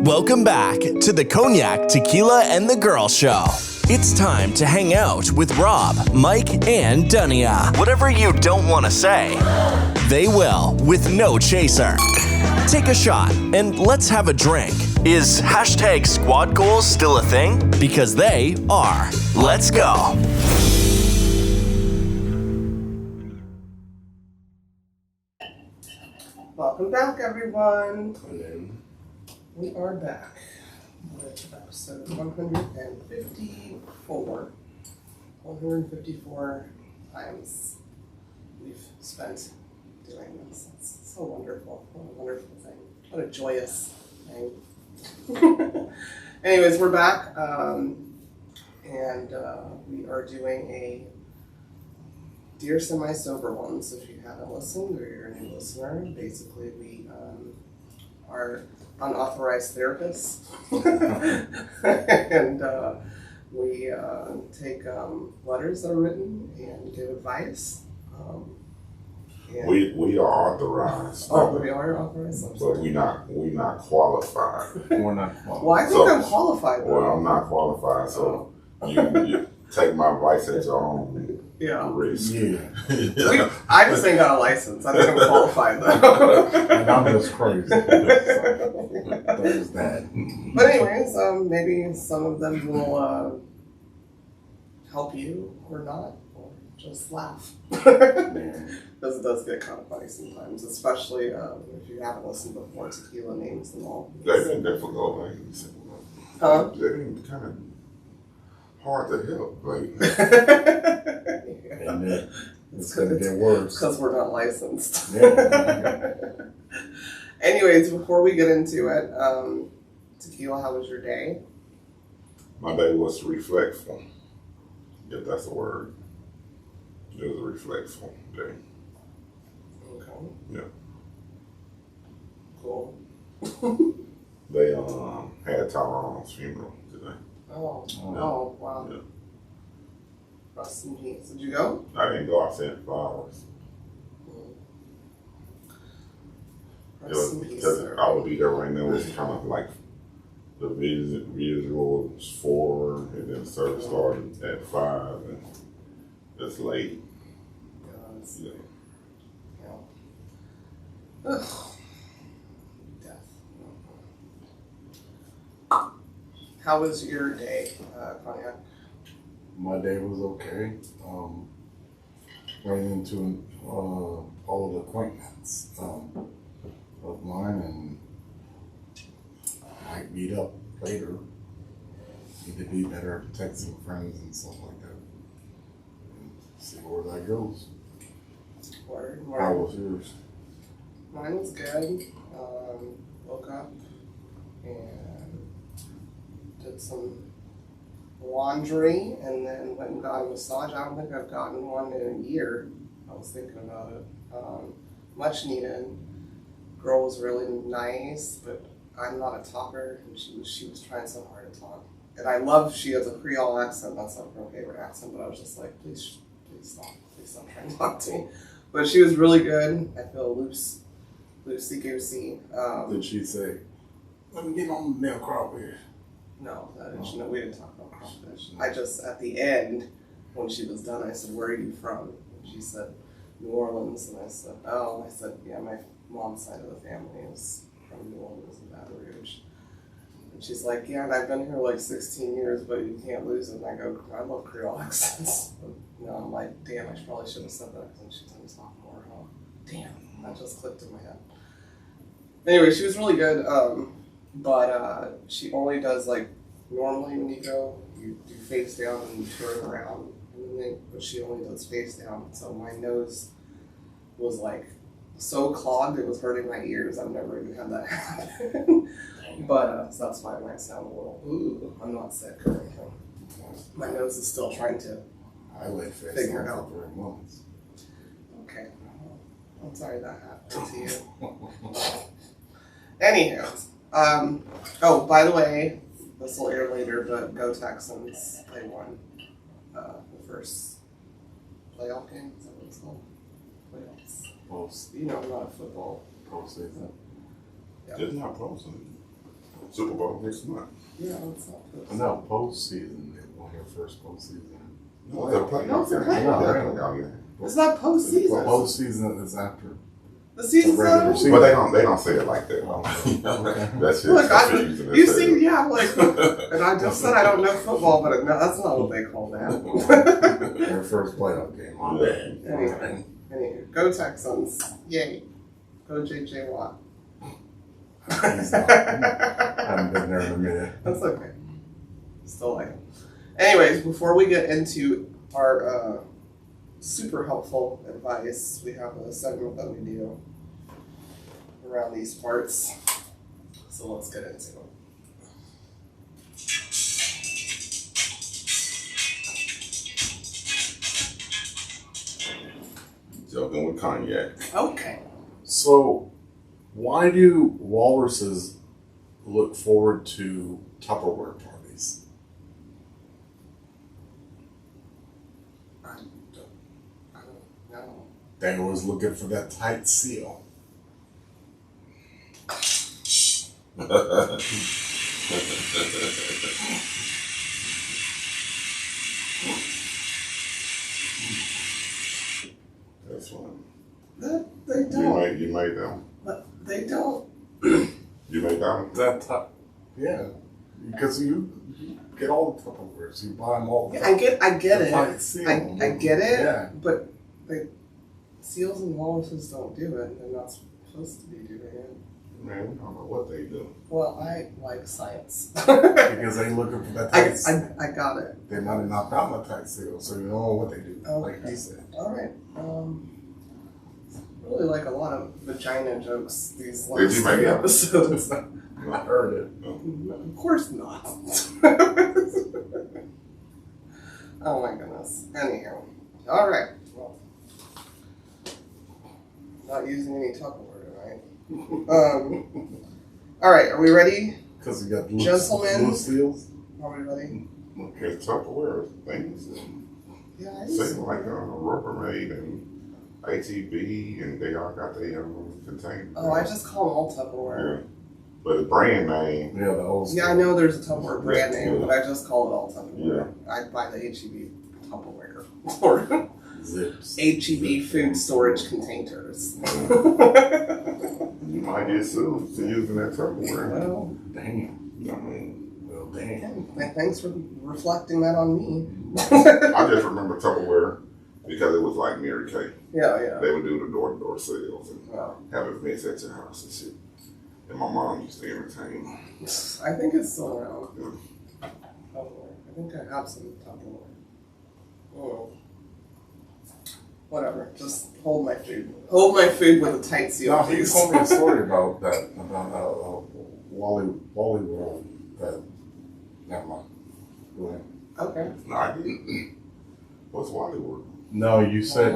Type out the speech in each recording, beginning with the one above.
Welcome back to the Cognac, Tequila, and the Girl Show. It's time to hang out with Rob, Mike, and Dunia. Whatever you don't want to say, they will with no chaser. Take a shot and let's have a drink. Is hashtag squad goals still a thing? Because they are. Let's go. Welcome back, everyone. We are back with episode 154. 154 times we've spent doing this. It's so wonderful. What a wonderful thing. What a joyous thing. Anyways, we're back, and we are doing a Dear Semi-Sober one. So if you haven't listened or you're a new listener, basically we are unauthorized therapists, and we take letters that are written and give advice. We are authorized. Oh, we are authorized. But we not qualified. We're not qualified. Well, I think I'm qualified. Though. Well, I'm not qualified, so you take my advice at your own risk. Yeah. I just ain't got a license. I think I'm qualified though. And I'm just crazy. There's that. But anyways, maybe some of them will help you or not, or just laugh. Because it does get kind of funny sometimes, especially if you haven't listened before. Tequila names them all. They've been difficult, like Huh? they've been kind of hard to help, like. And it's going to get worse. Because we're not licensed. Yeah. Anyways, before we get into it, Tequila, how was your day? My day was reflectful, if that's a word. It was a reflectful day. Okay. Yeah. Cool. They had Tyrone's funeral today. Oh, wow. Yeah. Rest in peace. Did you go? I didn't go. I sent flowers. Rest in peace, Because sir. I would be there right now. It's kind of like the visual was 4, and then service started at 5, and it's late. Yeah. Ugh. Death. How was your day, Cognac? My day was okay. Ran into old acquaintance of mine, and might meet up later. Need to be better at texting friends and stuff like that. And see where that goes. Word. How was yours? Mine was good. Woke up and did some laundry and then went and got a massage. I don't think I've gotten one in a year. I was thinking about it. Much needed. Girl was really nice, but I'm not a talker, and she was trying so hard to talk. And I love she has a Creole accent. That's not her favorite accent, but I was just like, please stop trying to talk to me. But she was really good. I feel loosey-goosey. Did she say, let me get on the nail crawfish? No, we didn't talk about crawfish. I just, at the end, when she was done, I said, where are you from? And she said, New Orleans. And I said, yeah, my mom's side of the family is from New Orleans and Baton Rouge. And she's like, yeah, and I've been here like 16 years, but you can't lose it. And I go, I love Creole accents. I'm like, damn, I probably should have said that because she told me sophomore. Huh? Damn, that just clicked in my head. Anyway, she was really good. But she only does like normally when you go, you do face down and you turn around, but she only does face down. So my nose was like so clogged it was hurting my ears. I've never even had that happen. But so that's why I might sound a little. Ooh, I'm not sick or anything. My nose is still trying to. I went face figure it down out for 3 months. Okay, I'm sorry that happened to you. Anywho. Oh, by the way, this will air later, but go Texans. They won the first playoff game. Is that what it's called? Playoffs. Post. You know, I'm not a football. Postseason. Yeah. It's not posting. Super Bowl next month. Yeah, it's not this. No, postseason. They won their first postseason. No, they're playing. No, it's a Yeah, playoff. they're playoff game. It's not postseason. Postseason is after. The season's regular not over. season. But they don't say it like that. Okay. That's just Look, confusing. you see, yeah, like, and I just said I don't know football, but no, that's not what they call that. Their first playoff game. My bad. Anyway, go Texans. Yay. Go JJ Watt. He's not. I haven't been there in a minute. That's okay. Still like him. Anyways, before we get into our super helpful advice, we have a segment that we do around these parts. So let's get into it. Joking with Cognac. Okay. So, why do walruses look forward to Tupperware parties? I don't know. They always looking for that tight seal. That's one. They don't. You made them. They don't. You made them. Yeah, because you get all the Tupperwares, you buy them all. Yeah, I get the it. tight seal. I get it. Yeah. But seals and walruses don't do it. They're not supposed to be doing it. Man, we don't know what they do. Well, I like science. Because they looking for that tight seal. I got it. They might have knocked out my tight seal, so you don't know what they do. Okay. Like he said. All right. Really like a lot of vagina jokes these Did last you make three that? episodes. I heard it. Of course not. Oh my goodness. Anyhow. All right. Well, not using any Tupperware tonight. All right. Are we ready? Because you got blue, Gentlemen. blue seals. Are we ready? It's Tupperware things. Yeah. I Seem like Rubbermaid and ATV, and they all got their containers. Oh, I just call them all Tupperware. Yeah. But the brand name. Yeah, the old Yeah, I know there's a Tupperware brand name, but I just call it all Tupperware. Yeah. I buy the HEB Tupperware or zips. HEB food storage containers. You might get sued for using that Tupperware. Well, Damn. I mean, Well, damn. thanks for reflecting that on me. I just remember Tupperware because it was like Mary Kay. Yeah. They would do the door-to-door sales and Wow. have events at your house and shit. And my mom used to entertain. I think it's still around. Yeah. Tupperware. I think I have some Tupperware. Oh. Whatever. Just hold my food. Hold my food with a tight seal, No, he please. told me a story about that, about Wally World. That, never mind. Go ahead. Okay. No, I didn't. What's Hollywood? No, you said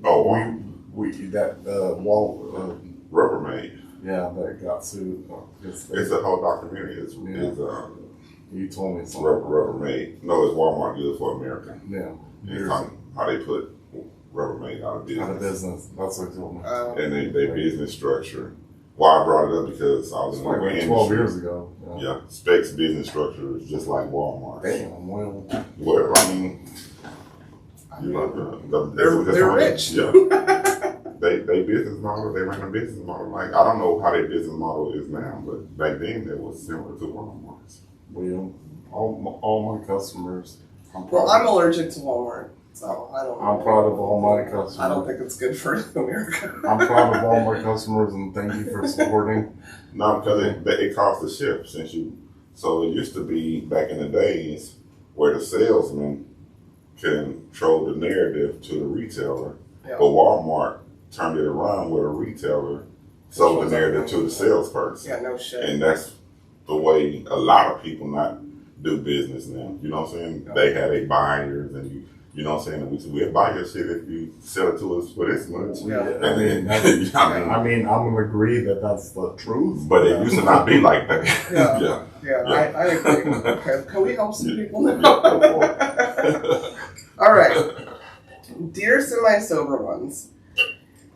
Oh, we that Wall. Rubbermaid. Yeah, that got sued. It's a whole documentary. It's You told me something. Rubbermaid. No, it's Walmart Good for America. Yeah. It's how they put Rubbermaid out of business. Out of business. That's what he told me. And their business structure. Why I brought it up because I was in the Like industry. 12 years ago. Yeah, Specs business structure is just like Walmart. Damn, well. Well, I mean, you know, They're rich. Yeah. They business model, they ran a business model. Like, I don't know how their business model is now, but back then it was similar to Walmart's. Well, all my customers. I'm allergic to Walmart, so I don't. I'm proud of all my customers. I don't think it's good for America. I'm proud of all my customers and thank you for supporting. No, because it costs a ship since you. So it used to be back in the days where the salesman controlled the narrative to the retailer, Yeah. but Walmart turned it around where the retailer sold the narrative to the salesperson. Yeah, no shit. And that's the way a lot of people not do business now. You know what I'm saying? Yeah. They have their buyers, and you know what I'm saying? We'll buy your shit if you sell it to us for this much. Yeah. I mean, I'm gonna agree that that's the truth. But it used to not be like that. Yeah. Yeah. I agree. Okay, can we help some people now? Go for it. All right. Dear semi-sober ones,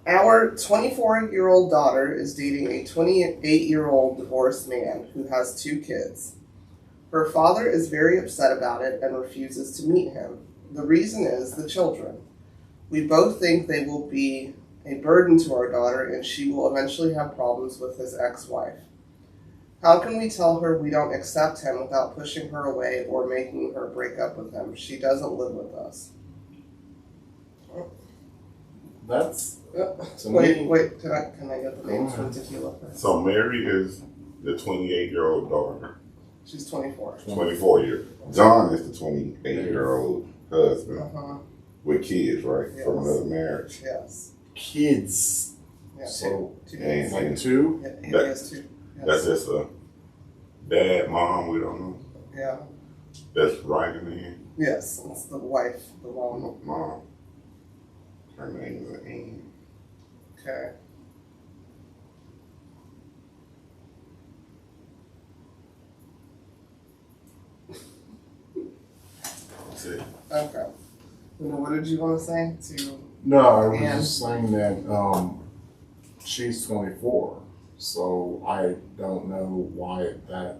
Our 24-year-old daughter is dating a 28-year-old divorced man who has 2 kids. Her father is very upset about it and refuses to meet him. The reason is the children. We both think they will be a burden to our daughter and she will eventually have problems with his ex-wife. How can we tell her we don't accept him without pushing her away or making her break up with him? She doesn't live with us. That's Wait, can I get the names from Tequila first? So Mary is the 28-year-old daughter. She's 24. 24-year. John is the 28-year-old husband with kids, right? Yes. From another marriage. Yes. kids. Yeah, So, two and- kids. like 2? Yeah, he has 2. Yes. That's just a dad, mom, we don't know. Yeah. That's right in the end. Yes, it's the wife, the mom. Mom. Her name is Anne. Okay. That's it. Okay. Now, what did you want to say to? No, I was And- just saying that she's 24, so I don't know why that.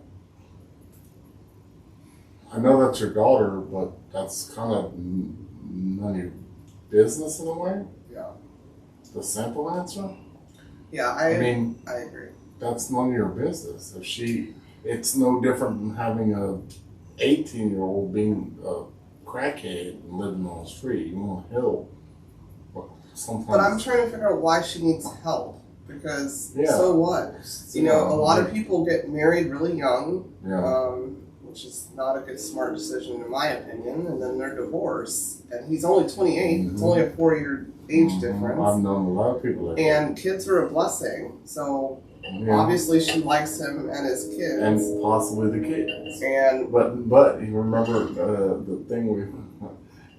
I know that's your daughter, but that's kind of none of your business in a way. Yeah. The simple answer. Yeah, I mean, I agree. that's none of your business. It's no different than having a 18-year-old being a crackhead and living on the street. You want help, but sometimes. But I'm trying to figure out why she needs help because Yeah. so what? You know, a lot of people get married really young, Yeah. which is not a good smart decision in my opinion, and then they're divorced. And he's only 28. It's only a 4-year age difference. I've known a lot of people like that. And kids are a blessing. So Yeah. obviously she likes him and his kids. And possibly the kids. And But you remember the thing with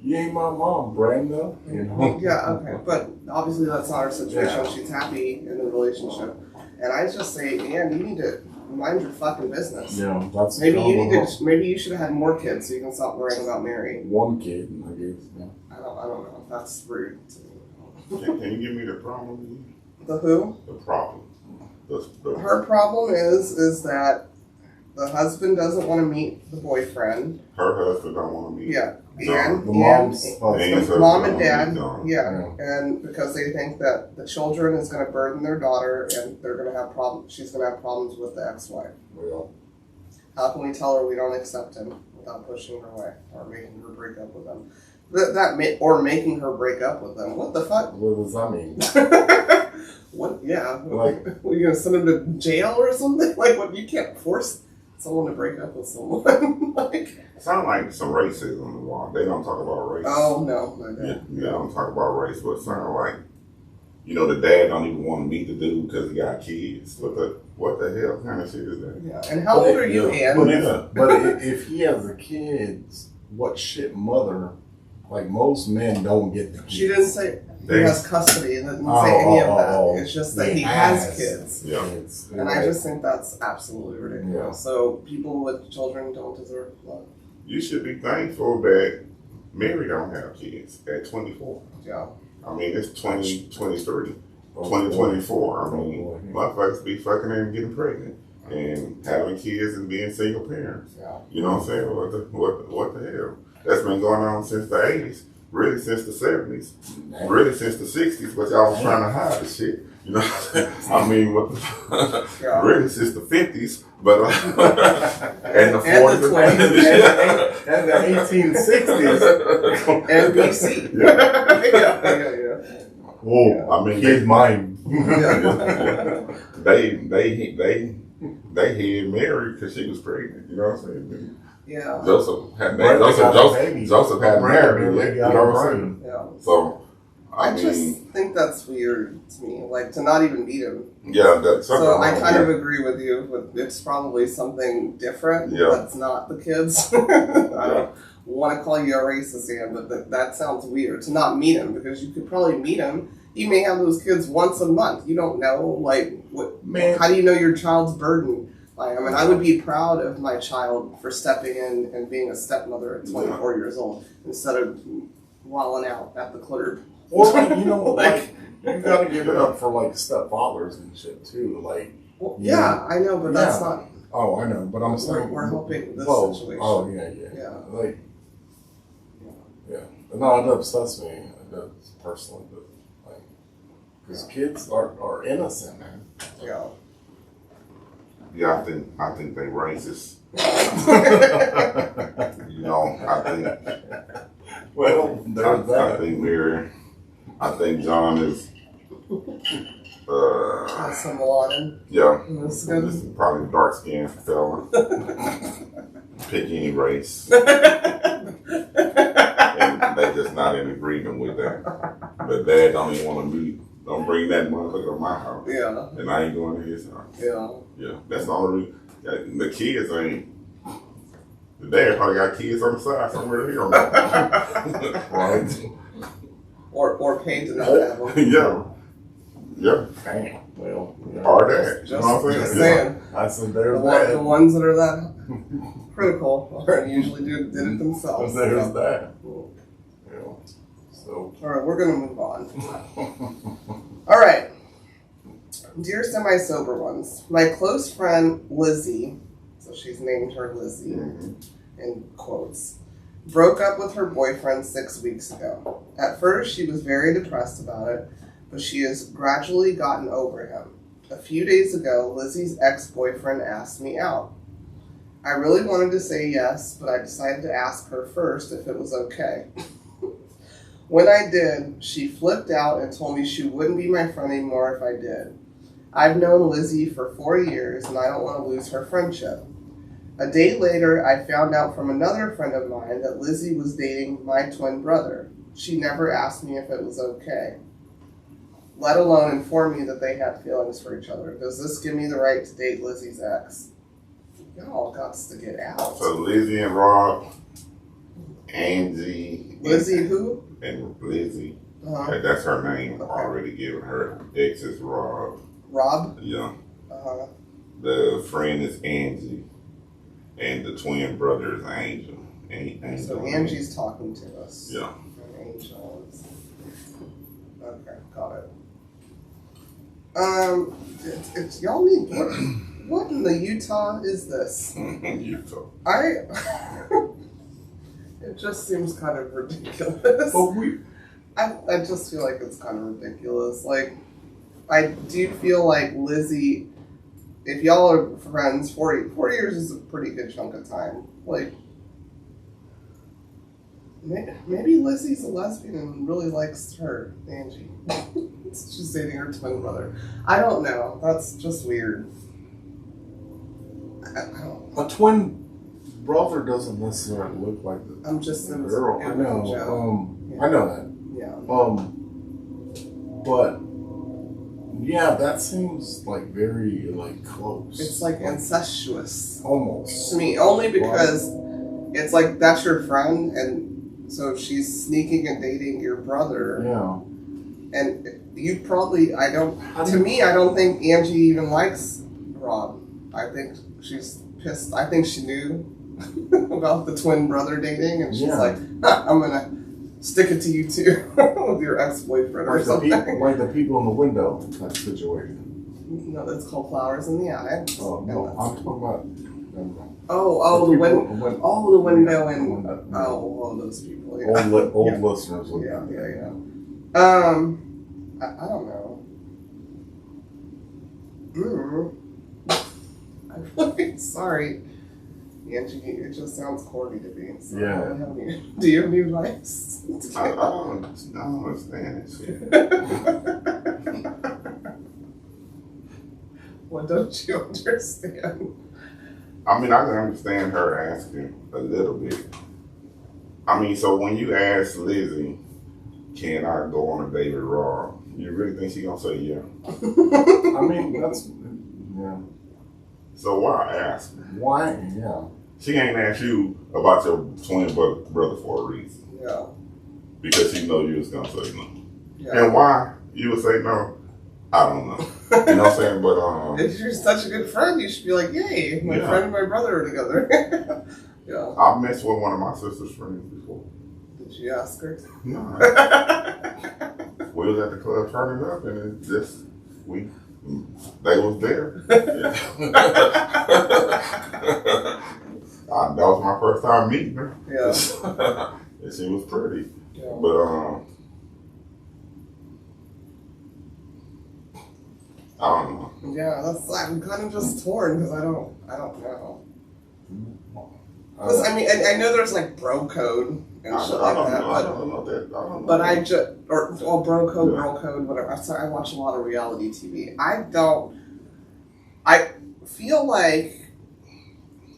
you ain't my mom, Brenda. You know. yeah, okay. But obviously that's not her situation. Yeah. She's happy in the relationship. And I just say, Ann, you need to mind your fucking business. Yeah, that's Maybe kind you of need to. Maybe you should have had more kids so you can stop worrying about marrying. one kid, I guess. Yeah. I don't know. That's rude to me. Can you give me the problem? The who? The problem. The Her problem is that the husband doesn't want to meet the boyfriend. her husband don't want to meet. Yeah. No. And The mom's Anne's husband. husband mom don't and dad. wanna meet Yeah. And because they think that the children is going to burden their daughter and they're going to have problems. She's going to have problems with the ex-wife. Well, How can we tell her we don't accept him without pushing her away or making her break up with him? Or making her break up with them. What the fuck? what does that mean? What? Yeah. Like- What, you gonna send him to jail or something? Like, what? You can't force someone to break up with someone. Like, It sounds like some racism involved. They don't talk about race. oh no, my Yeah, God. they don't talk about race, but it sounds like, the dad don't even want to meet the dude because he got kids. What the hell kind of shit is that? Yeah. And how old are you, Ann? But, Yeah. if he has the kids, what shit mother? Like most men don't get the kids. She didn't say he They- has custody. It didn't say any of that. oh, It's just that he he has has. kids. Yeah. Kids. And I just think that's absolutely ridiculous. Yeah. So people with children don't deserve love. You should be thankful that Mary don't have kids at 24. Yeah. I mean, it's 2023, Oh, 2024. I boy. mean, motherfuckers be fucking and getting pregnant and having kids and being single parents. Yeah. You know what I'm saying? What the hell? That's been going on since the 80s. Really since the 70s. Man. Really since the 60s, but y'all was trying to hide the shit. You know what I'm saying? I mean, Yeah. really since the 50s, but and the 40s. And the 20s. And the 1860s. And BC. Yeah. yeah. Whoa, I mean, kid mine. they had Mary because she was pregnant. You know what I'm saying? Yeah. Joseph had Brenda got a baby. Joseph had Brenda Mary. You got know a what I'm brain. saying? Yeah. So I I just mean, think that's weird to me, like to not even meet him. yeah, that's something. So I wrong kind of there. agree with you, but it's probably something different Yeah. that's not the kids. I don't want to call you a racist, Ian, but that sounds weird to not meet him because you could probably meet him. You may have those kids once a month. You don't know, like, what? Man. How do you know your child's burden? Like, I mean, I would be proud of my child for stepping in and being a stepmother at 24 years old instead of walling out at the club. Or like, you know, Like- You gotta give it up for like stepfathers and shit too. Like, Well, yeah, I know, but that's not. Oh, I know, but I'm saying We're helping this situation. Oh, yeah. Like, yeah. No, it upsets me. It does personally, but like, because kids are innocent, man. Yeah. Yeah, I think they racist. You know, I think. Well, there's that. I think John is. Some Laden. Yeah. This This is probably a dark skinned fella. Pick any race. And they just not in agreement with that. But Dad don't even want to don't bring that motherfucker to my house. Yeah. And I ain't going to his house. Yeah. Yeah. That's the only reason. The kids ain't. The dad probably got kids on the side somewhere here. Right. Or paid to not have them. Yeah. Yeah. Damn. Well, Or that. You know what I'm saying? Just saying. I said there's that. The ones that are that critical are usually did it themselves. There's that. Yeah. So. All right, we're gonna move on. All right, dear semi-sober ones, my close friend Lizzie, so she's named her Lizzie in quotes, broke up with her boyfriend 6 weeks ago. At first, she was very depressed about it, but she has gradually gotten over him. A few days ago, Lizzie's ex-boyfriend asked me out. I really wanted to say yes, but I decided to ask her first if it was okay. When I did, she flipped out and told me she wouldn't be my friend anymore if I did. I've known Lizzie for 4 years, and I don't want to lose her friendship. A day later, I found out from another friend of mine that Lizzie was dating my twin brother. She never asked me if it was okay, let alone inform me that they had feelings for each other. Does this give me the right to date Lizzie's ex? Y'all got to get out. So Lizzie and Rob, Angie. Lizzie who? And Lizzie. Uh-huh. That's her name. Already given her ex is Rob. Rob? Yeah. Uh-huh. The friend is Angie. And the twin brother is Angel. Angel. So Angie's talking to us. Yeah. And Angel is... Okay, got it. Y'all need... What in the Utah is this? Utah. It just seems kind of ridiculous. But I just feel like it's kind of ridiculous. Like, I do feel like Lizzie, if y'all are friends, 4 years is a pretty good chunk of time. Like, maybe Lizzie's a lesbian and really likes her, Angie. She's dating her twin brother. I don't know. That's just weird. I don't know. a twin brother doesn't necessarily look like the I'm just a girl. I know. I know that. Yeah. But yeah, that seems like very close. It's like incestuous. Almost. To me, only because it's like that's your friend, and so she's sneaking and dating your brother. Yeah. And you probably, I don't think Angie even likes Rob. I think she's pissed. I think she knew about the twin brother dating, and she's like, I'm gonna stick it to you too with your ex-boyfriend or something. Like the people in the window type situation. No, that's called Flowers in the Eye. Oh no, I'm talking about. The window and those people. Yeah. Old listeners. Yeah. I don't know. I'm really sorry, Angie. It just sounds corny to me. So Yeah. Do you have any advice? I don't understand it. What don't you understand? I mean, I can understand her asking a little bit. I mean, so when you ask Lizzie, can I go on a date with Rob? You really think she's gonna say yeah? I mean, that's yeah. So why ask? Why? Yeah. She ain't asked you about your twin brother for a reason. Yeah. Because she know you was gonna say no. Yeah. And why you would say no, I don't know. You know what I'm saying? But if you're such a good friend, you should be like, yay, my friend and my brother are together. Yeah. I've messed with one of my sister's friends before. Did you ask her? No. we was at the club turning up, and it just they was there. That was my first time meeting her. Yeah. And she was pretty. Yeah. But I don't know. Yeah, I'm kind of just torn because I don't know. Because I mean, I know there's like bro code and shit like that, but I just bro code, girl code, whatever. I'm sorry, I watch a lot of reality TV. I feel like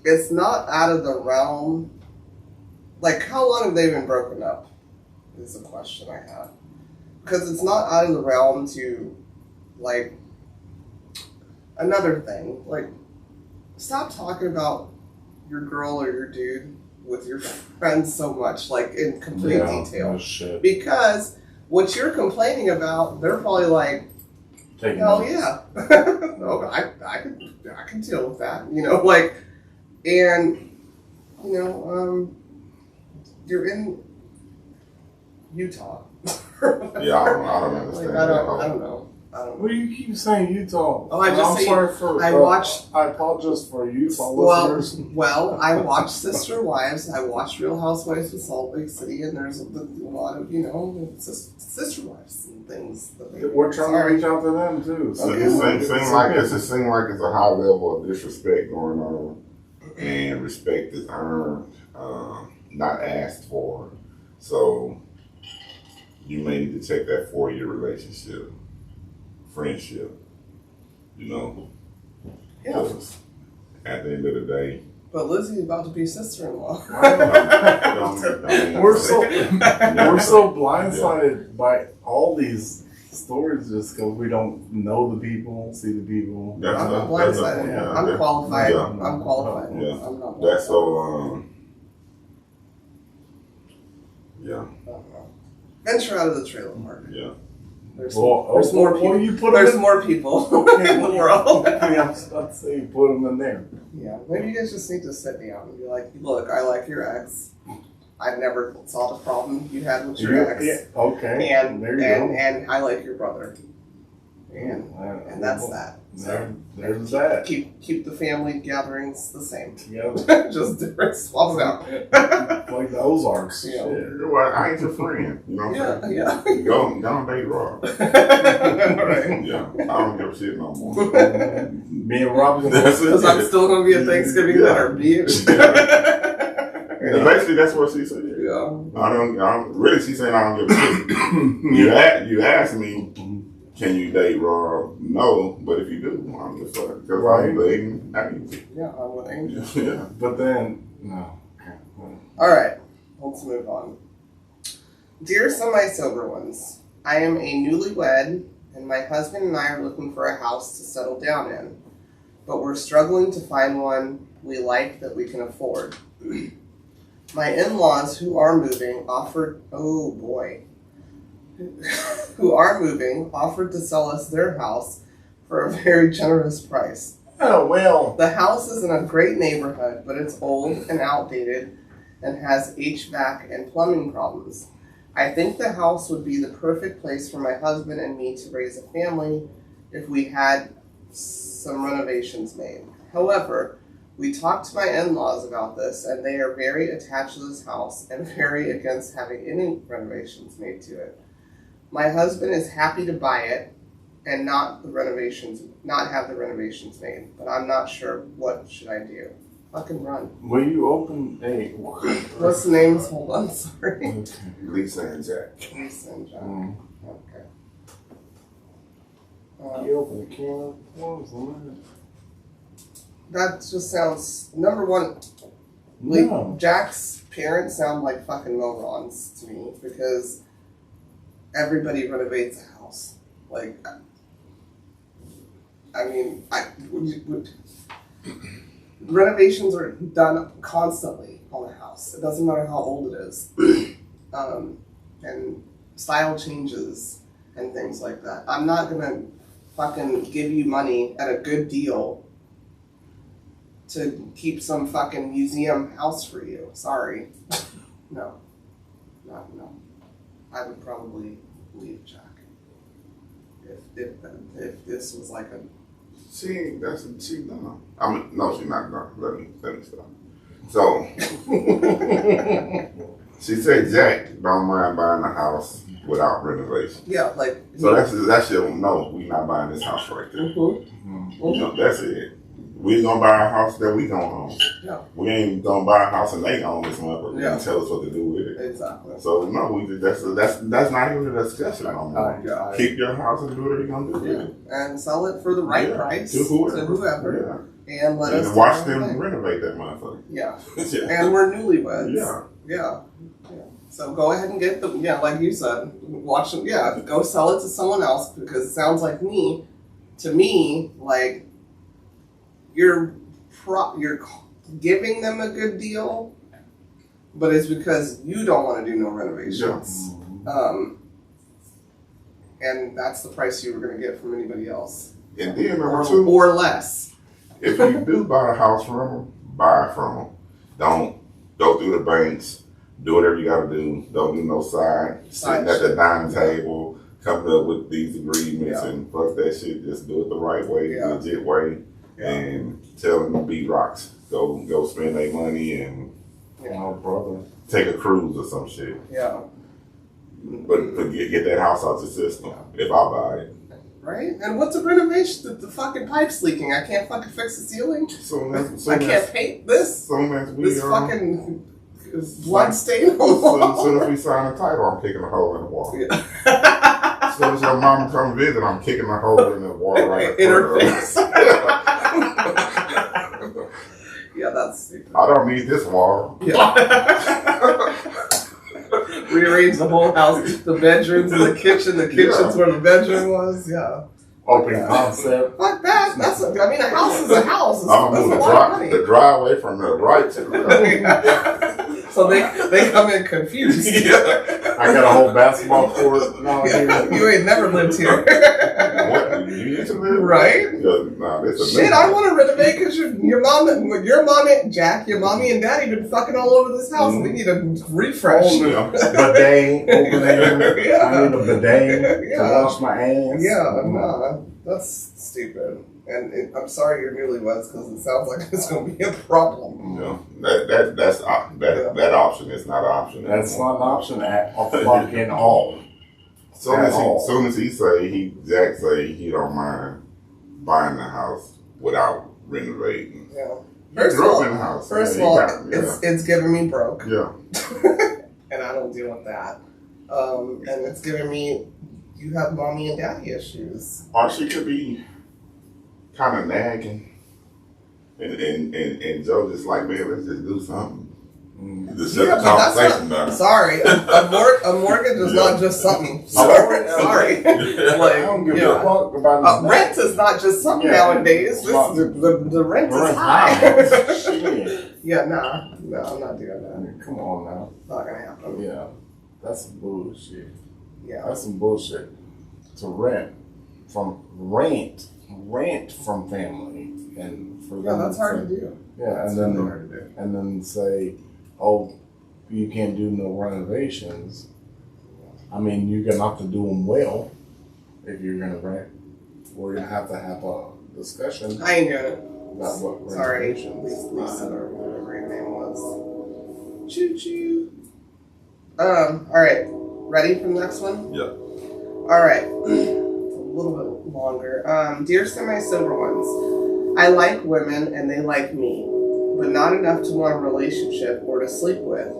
it's not out of the realm. Like, how long have they been broken up? Is a question I have. Because it's not out of the realm to, like, another thing. Like, stop talking about your girl or your dude with your friends so much, like, in complete detail. No shit. Because what you're complaining about, they're probably like, hell yeah. No, I can deal with that. You know, like, and, you know, you're in Utah. Yeah, I don't understand. Like, I don't know. Well, you keep saying Utah. Oh, I apologize for Utah listeners. Well, I watch Sister Wives. I watch Real Housewives of Salt Lake City, and there's a lot of, you know, Sister Wives and things. We're trying to reach out to them too. So it seems like it's a high level of disrespect going on, and respect is earned, not asked for. So you may need to check that 4-year relationship. Friendship, you know. Yeah. At the end of the day. But Lizzie's about to be sister-in-law. We're so blindsided by all these stories just because we don't know the people, see the people. I'm not blindsided. I'm qualified. Yeah. I'm qualified. Yeah. I'm not blindsided. That's so. Yeah. Venture out of the trailer park. Yeah. There's more people. There's more people in the world. Yeah, I'd say put them in there. Yeah, maybe you guys just need to sit down and be like, look, I like your ex. I never saw the problem you had with your ex. Yeah, okay. And there you go. And I like your brother. And that's that. So there's that. Keep the family gatherings the same. Yeah. Just different swaps out. Like the Ozarks. Yeah. Well, I ain't your friend. You know what I'm saying? Yeah. Go date Rob. Right. Yeah. I don't give a shit no more. Me and Rob. Because I'm still going to be at Thanksgiving dinner. Basically, that's what she said. Yeah. I don't really, she's saying I don't give a shit. You asked me, can you date Rob? No, but if you do, I'm just like, because I'm dating Angel. Yeah, I'm with Angel. Yeah. But then, no. Okay. All right, let's move on. Dear semi-sober ones, I am a newlywed, and my husband and I are looking for a house to settle down in, but we're struggling to find one we like that we can afford. My in-laws, who are moving, offered to sell us their house for a very generous price. Oh, well. The house is in a great neighborhood, but it's old and outdated and has HVAC and plumbing problems. I think the house would be the perfect place for my husband and me to raise a family if we had some renovations made. However, we talked to my in-laws about this, and they are very attached to this house and very against having any renovations made to it. My husband is happy to buy it and not have the renovations made, but I'm not sure what should I do. Fucking run. Will you open a... What's the names? Hold on, sorry. Okay. Lisa and Jack. Lisa and John. Okay. You open the can of worms, That just sounds, number one, No. Jack's parents sound like fucking morons to me because everybody renovates a house. Like, I mean, renovations are done constantly on a house. It doesn't matter how old it is. And style changes and things like that. I'm not gonna fucking give you money at a good deal to keep some fucking museum house for you. Sorry. No. I would probably leave Jack. if this was like a She done. I mean, no, she's not done. Let me stop. So she said Jack don't mind buying a house without renovation. yeah, like So that shit. No, we not buying this house right there. That's it. We gonna buy a house that we gonna own. Yeah. We ain't gonna buy a house and they own this motherfucker and tell us what to do with it. Exactly. So no, that's not even a discussion no more. Keep your house and do whatever you're gonna do with it. And sell it for the right price to whoever. And let us watch them renovate that motherfucker. Yeah. Yeah. And we're newlyweds. Yeah. So go ahead and get like you said, watch them. Yeah, go sell it to someone else because it sounds like to me, like you're giving them a good deal, but it's because you don't want to do no renovations. And that's the price you were going to get from anybody else. And then number two, or less. If you do buy a house from them, buy it from them. Don't go through the banks. Do whatever you got to do. Don't do no sitting at the dining table, coming up with these agreements and fuck that shit. Just do it the right way, legit way, and tell them to beat rocks. Go spend their money and brother, take a cruise or some shit. Yeah. But get that house out the system if I buy it. Right? And what's a renovation? The fucking pipe's leaking. I can't fucking fix the ceiling. I can't paint this. This fucking blood stain on the wall. As soon as we sign the title, I'm kicking a hole in the wall. As soon as your mama come visit, I'm kicking a hole in the wall right in her face. Yeah, that's stupid. I don't need this wall. Yeah. Rearrange the whole house, the bedrooms and the kitchen. The kitchen's where the bedroom was. Yeah. Open concept. Fuck that. A house is a house. I'm gonna move the driveway from the right to the left. So they come in confused. Yeah. I got a whole basketball court. No, you ain't never lived here. What? You used to live? Right? Nah, shit, I want to renovate because your mommy and daddy been fucking all over this house. We need a refresh. Bidet over there. I need a bidet to wash my ass. Yeah, nah, that's stupid. And I'm sorry you're newlyweds because it sounds like it's going to be a problem. No, that option is not an option. That's not an option at fucking all. Soon as Jack say he don't mind buying the house without renovating. Yeah. First of all, it's giving me broke. Yeah. And I don't deal with that. And it's giving me, you have mommy and daddy issues. Or she could be kind of nagging. And Joe just like, man, let's just do something. Just shut the conversation down. Sorry, a mortgage is not just something. Sorry. I don't give a fuck about rent is not just something nowadays. The rent is high. Yeah, no, I'm not doing that. Come on now. Not gonna happen. Yeah, that's some bullshit. Yeah, that's some bullshit. To rent from family and for them. That's hard to do. Yeah, and then say, oh, you can't do no renovations. I mean, you're gonna have to do them well if you're gonna rent. We're gonna have a discussion. I ain't doing it. About what Sorry, renovations. Lisa or whatever your name was. Choo choo. All right, ready for the next one? Yeah. All right, it's a little bit longer. Dear semi-sober ones, I like women and they like me, but not enough to want a relationship or to sleep with.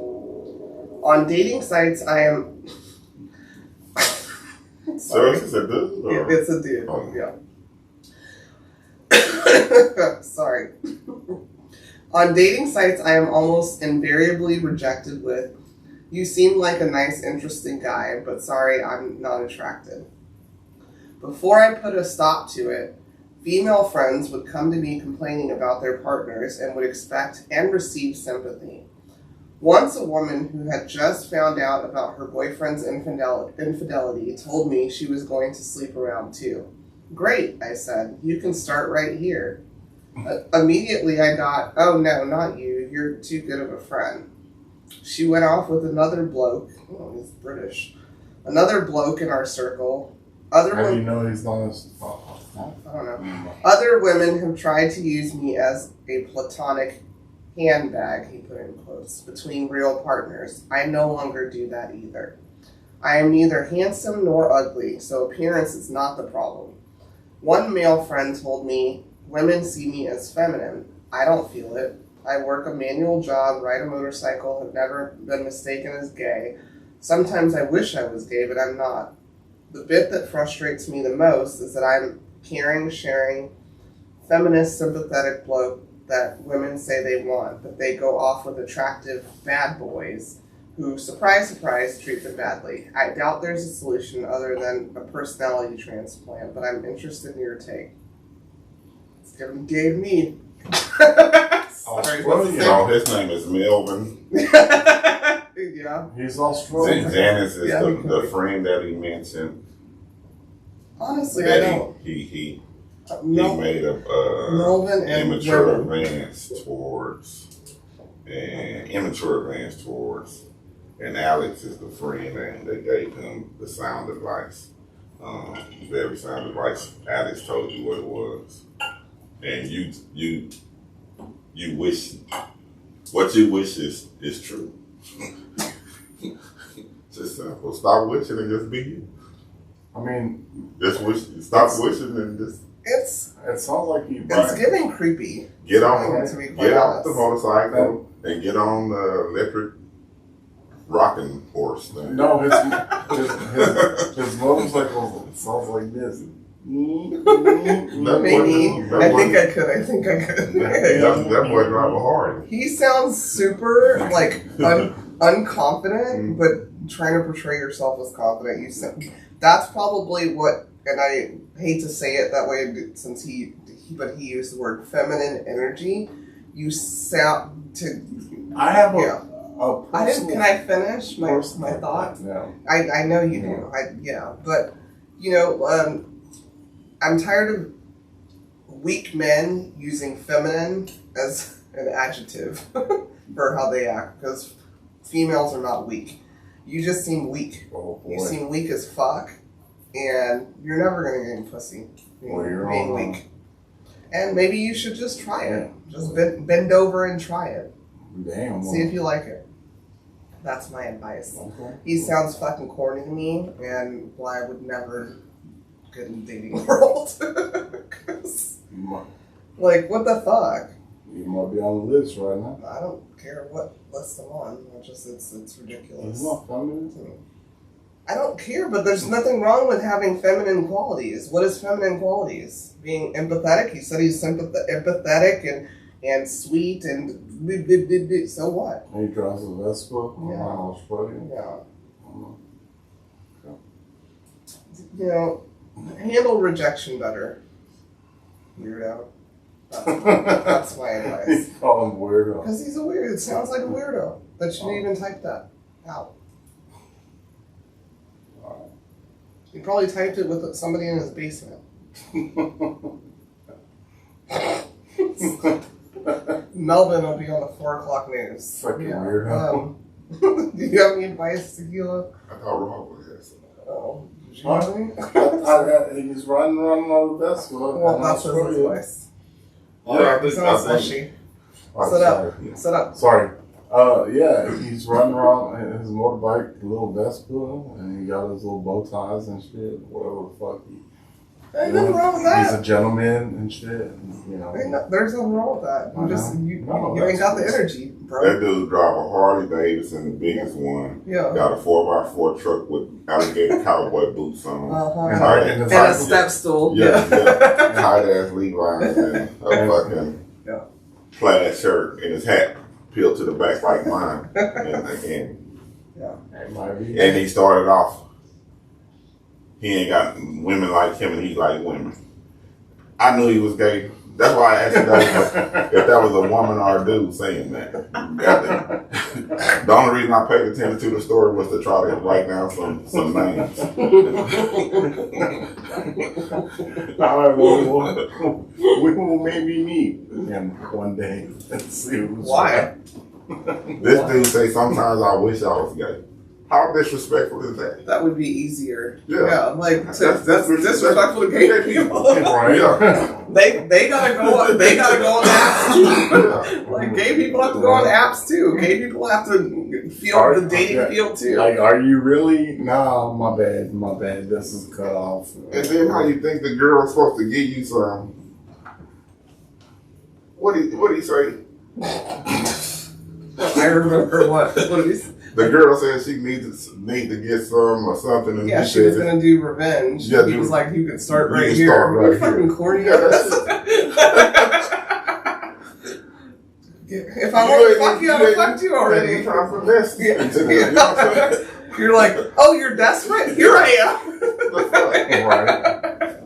On dating sites, I am. So it's a dude? Or? It's a dude. Oh. Yeah. Sorry. On dating sites, I am almost invariably rejected with, "You seem like a nice, interesting guy, but sorry, I'm not attracted." Before I put a stop to it, female friends would come to me complaining about their partners and would expect and receive sympathy. Once a woman who had just found out about her boyfriend's infidelity told me she was going to sleep around too. "Great," I said. "You can start right here." Immediately I got, "Oh no, not you. You're too good of a friend." She went off with another bloke. Oh, he's British. Another bloke in our circle. Other How do you women, know he's not I don't know. Other women have tried to use me as a platonic handbag, he put in quotes, between real partners. I no longer do that either. I am neither handsome nor ugly, so appearance is not the problem. One male friend told me women see me as feminine. I don't feel it. I work a manual job, ride a motorcycle, have never been mistaken as gay. Sometimes I wish I was gay, but I'm not. The bit that frustrates me the most is that I'm caring, sharing, feminist, sympathetic bloke that women say they want, but they go off with attractive bad boys who, surprise, surprise, treat them badly. I doubt there's a solution other than a personality transplant, but I'm interested in your take. It's gave me. Sorry, what's his name? His name is Melvin. Yeah. He's Australian. Janice is the friend that he mentioned. Honestly, that I don't. He Mel- made a Melvin and immature women. advance towards, and Alex is the friend that gave him the sound advice. Very sound advice. Alex told you what it was, and you wish what you wish is true. Just simple. Stop wishing and just be you. I mean, Just wish. Stop wishing and just it sounds like he. It's getting creepy. get on. To be quite Get off the honest. motorcycle and get on the electric rocking horse thing. No, his motorcycle sounds like this. Maybe. I think I could. That boy drive a Harley. He sounds super unconfident, but trying to portray yourself as confident. That's probably what, and I hate to say it that way since he used the word feminine energy. You sound to. I have Yeah. a personal, Can I finish my thought? No. I know you do. But I'm tired of weak men using feminine as an adjective for how they act, because females are not weak. You just seem weak. Oh, boy. You seem weak as fuck, and you're never gonna get any pussy being weak. And maybe you should just try it. Just bend over and try it. Damn. See if you like it. That's my advice. Okay. He sounds fucking corny to me, and why I would never get in the dating world. 'Cause, like, what the fuck? You might be on the list right now. I don't care what list I'm on. It's ridiculous. He's not feminine. I don't care, but there's nothing wrong with having feminine qualities. What is feminine qualities? Being empathetic. He said he's empathetic and sweet and so what? He drives a Vespa. Yeah. I'm Australian. Yeah. Okay. You know, handle rejection better. Weirdo. That's my advice. Call him weirdo. Because he's a weirdo. It sounds like a weirdo. That shouldn't even type that out. He probably typed it with somebody in his basement. Melvin will be on the 4 o'clock news. Fucking weirdo. Do you have any advice, Tequila? I thought Rob was there. Oh, did you have any? He's riding around on the Vespa. Well, that's his advice. Sounds fishy. Sit up. Sorry. Yeah, he's running around his motorbike, little Vespa, and he got his little bow ties and shit, whatever the fuck. Ain't nothing wrong with that. He's a gentleman and shit, and, you know. There's nothing wrong with that. You ain't got the energy, bro. That dude drive a Harley Davidson, the biggest one. Yeah. Got a 4x4 truck with alligator cowboy boots on. And a step stool. Yeah. Tight ass Levi's and a fucking plaid shirt and his hat peeled to the back like mine. And he started off. He ain't got women like him, and he like women. I knew he was gay. That's why I asked you if that was a woman or a dude saying that. The only reason I paid attention to the story was to try to write down some names. All right, we will maybe meet him one day and see who's why. This dude say sometimes I wish I was gay. How disrespectful is that? That would be easier. Yeah. Like that's disrespectful to gay people. Right. Yeah. They gotta go on apps too. Yeah. Like gay people have to go on apps too. Gay people have to feel the dating field too. Like, are you really? No, my bad. This is cut off. And then how you think the girl's supposed to give you some? What do you say? I remember what did he say? The girl said she need to get some or something. And Yeah, she was gonna do revenge. Yeah, he was like, "You could start right can here." start right You're fucking corny. If I want to fuck you, I've fucked you already. You trying to finesse Yeah. into this, you know what I'm saying? You're like, "Oh, you're desperate? Here I am." Right.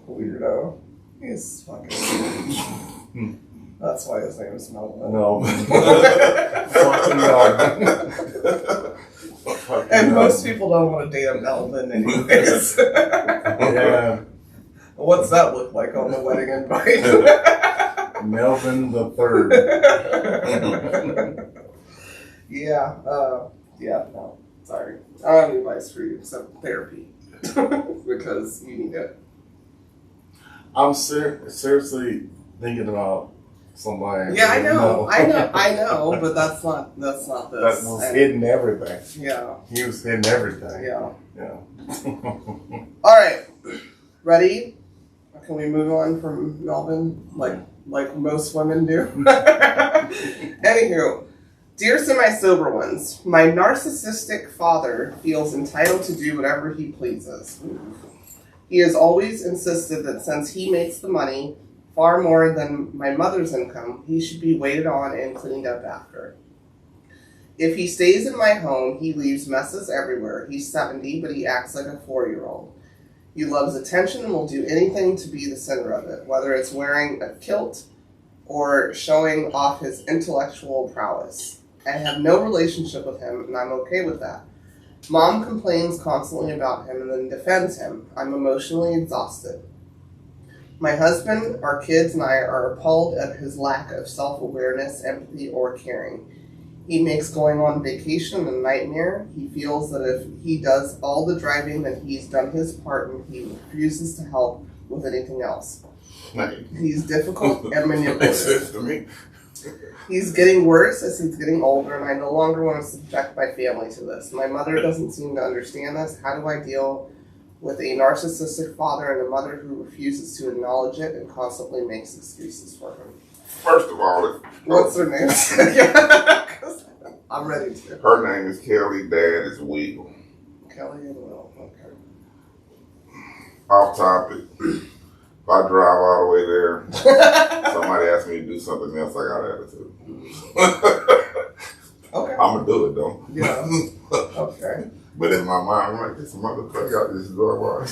Weirdo. He's fucking. That's why his name is Melvin. No. Fucking no. And most people don't want to date a Melvin anyways. Yeah. What's that look like on the wedding invite? Melvin the Third. Yeah, no. Sorry. I don't have any advice for you except therapy. Because you need it. I'm seriously thinking about somebody. Yeah, I know, but that's not this. That was hidden everything. Yeah. He was hidden everything. Yeah. Yeah. Alright. Ready? Can we move on from Melvin? Like most women do? Anywho. Dear semi-sober ones, my narcissistic father feels entitled to do whatever he pleases. He has always insisted that since he makes the money, far more than my mother's income, he should be waited on and cleaned up after. If he stays in my home, he leaves messes everywhere. He's 70, but he acts like a 4-year-old. He loves attention and will do anything to be the center of it, whether it's wearing a kilt or showing off his intellectual prowess. I have no relationship with him, and I'm okay with that. Mom complains constantly about him and then defends him. I'm emotionally exhausted. My husband, our kids, and I are appalled at his lack of self-awareness, empathy, or caring. He makes going on vacation a nightmare. He feels that if he does all the driving, then he's done his part and he refuses to help with anything else. He's difficult and manipulative. He's getting worse as he's getting older, and I no longer want to subject my family to this. My mother doesn't seem to understand this. How do I deal with a narcissistic father and a mother who refuses to acknowledge it and constantly makes excuses for him? First of all, What's her name? I'm ready to. Her name is Kelly. Dad is Will. Kelly and Will. Okay. Off topic. If I drive all the way there, somebody asks me to do something else, I got attitude. Okay. I'm going to do it, though. Yeah. Okay. But in my mind, I'm like, this motherfucker got this door wide.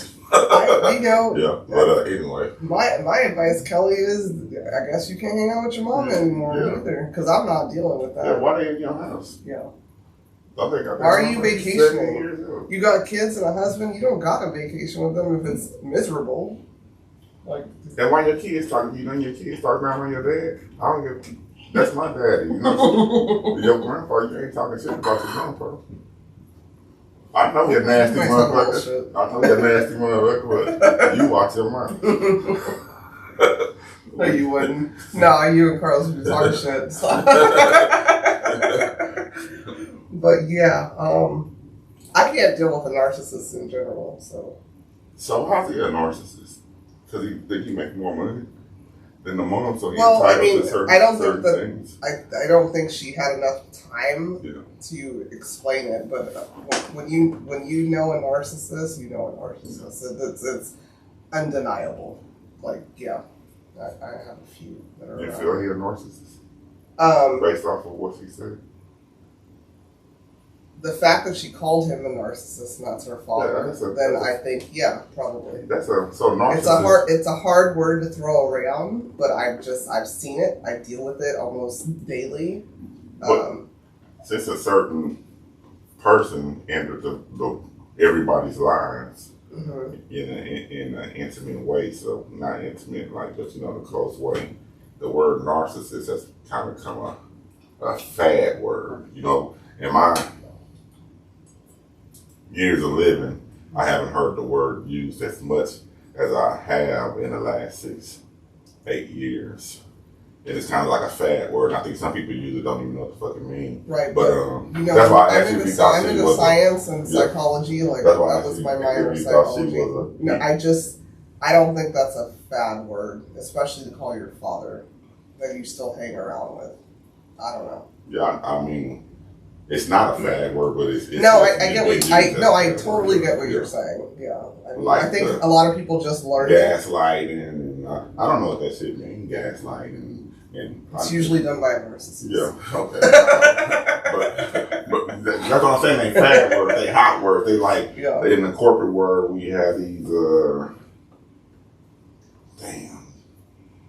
Yeah, but anyway. My advice, Kelly, is I guess you can't hang out with your mom anymore either, because I'm not dealing with that. Yeah, why they in your house? Yeah. I think Why are you vacationing? You got kids and a husband, you don't got to vacation with them if it's miserable. Like, and why your kids talking, you know, your kids talking around on your dad? I don't give. That's my daddy. You know, your grandpa, you ain't talking shit about your grandpa. I know you're nasty motherfucker. I know you're nasty motherfucker, but you watch your mouth. No, you wouldn't. No, you and Carlos would be talking shit. But yeah, I can't deal with a narcissist in general. So how's he a narcissist? Because he think he make more money than the mom, so he's entitled to certain things. I don't think she had enough time to explain it. But when you know a narcissist, you know a narcissist. It's undeniable. Like, yeah, I have a few that are. You feel he a narcissist? Based off of what she said. The fact that she called him a narcissist and that's her father, I think, probably. Narcissist. It's a hard word to throw around, but I've seen it. I deal with it almost daily. But since a certain person entered everybody's lives in an intimate way, so not intimate like, but the close way, the word narcissist has kind of become a fad word, in my years of living, I haven't heard the word used as much as I have in the last 6-8 years. And it's kind of like a fad word. I think some people use it, don't even know what the fuck it means. Right, but you know, that's why I asked I'm you if you thought into she was science and psychology. Like that's why that was my minor psychology. No, I don't think that's a fad word, especially to call your father that you still hang around with. I don't know. Yeah, I mean, it's not a fad word, but it's no. I get what I totally get what you're saying. Yeah, I mean, like I think a lot of people just learn gaslighting, and I don't know what that shit means. Gaslighting, and it's usually done by a narcissist. Yeah, okay. but that's what I'm saying. They fad words, they hot words. They like in the corporate world we have these.